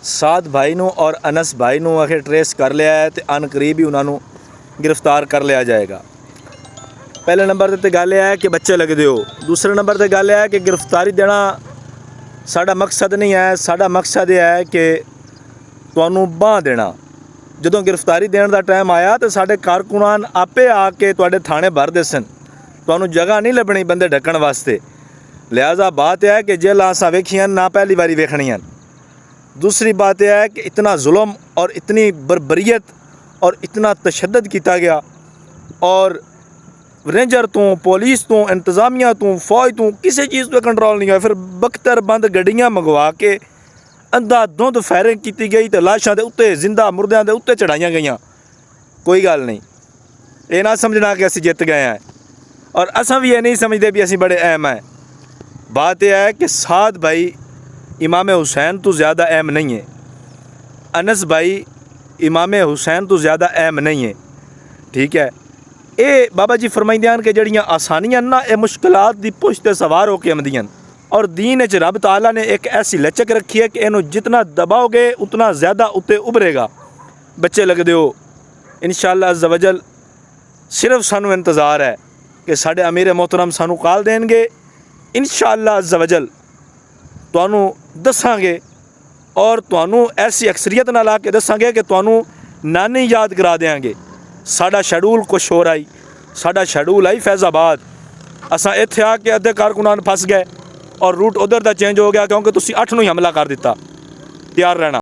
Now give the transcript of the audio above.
साद भाई नूं और अनस भाई नूं आखिर ट्रेस कर लिया है तो अनकरीब ही उन्होंने गिरफ्तार कर लिया जाएगा। पहले नंबर ते गल है कि बच्चे लगदे हो, दूसरे नंबर ते गल है कि गिरफ्तारी देना साडा मकसद नहीं है। साडा मकसद यह है कि तुहानूं बांह देना। जदों गिरफ्तारी देने का टाइम आया तो साडे कारकुनान आपे आके तुहाडे थाने भर दे सन, तुहानूं जगह नहीं लभनी बंदे ढकण वास्ते। लिहाजा बात यह है कि जेल असां वेखियां ना पहली बारी वेखणियां। दूसरी बात यह है कि इतना जुल्म और इतनी बर्बरियत और इतना तशद्दद किया गया और रेंजर तो पुलिस तो इंतजामिया तो फौज तो किसी चीज़ पर कंट्रोल नहीं हुआ। फिर बख्तर बंद गड्डियां मंगवा के अंधाधुंध फायरिंग की गई तो लाशां दे उत्ते जिंदा मुर्दियां दे उत्ते चढ़ाइयां गईयां। कोई गल नहीं, ये ना समझना कि असीं जित गए हैं और असां भी ये नहीं समझते भी असीं बड़े अहम हैं। बात यह है कि साद भाई इमाम हुसैन तो ज़्यादा अहम नहीं है, अनस भाई इमाम हुसैन तो ज़्यादा अहम नहीं है। ठीक है, ये बाबा जी फरमाइंदे हैं कि जड़ियाँ आसानियाँ ना ये मुश्किलात दी पुश्त सवार होकर आमदियां। और दीन च रब ताला ने एक ऐसी लचक रखी है कि इनू जितना दबाओगे उतना ज़्यादा उत्ते उभरेगा। बच्चे लगदे हो, इंशाअल्लाह अज़्ज़ व जल सिर्फ सानू इंतज़ार है कि साडे अमीर मोहतरम सानू कॉल देंगे। इंशाअल्लाह अज़्ज़ व जल तुहानू दसांगे और तुहानू ऐसी अक्सरियत नाल ला के दसांगे कि तुहानू नानी याद करा देंगे। साडा शेड्यूल कुछ होर आई, साडा शेड्यूल आई फैज़ाबाद। असां इत्थे आके अद्धे कारकुनान फस गए और रूट उधर दा चेंज हो गया क्योंकि तुसीं 8 नूं ही हमला कर दिता। तैयार रहना।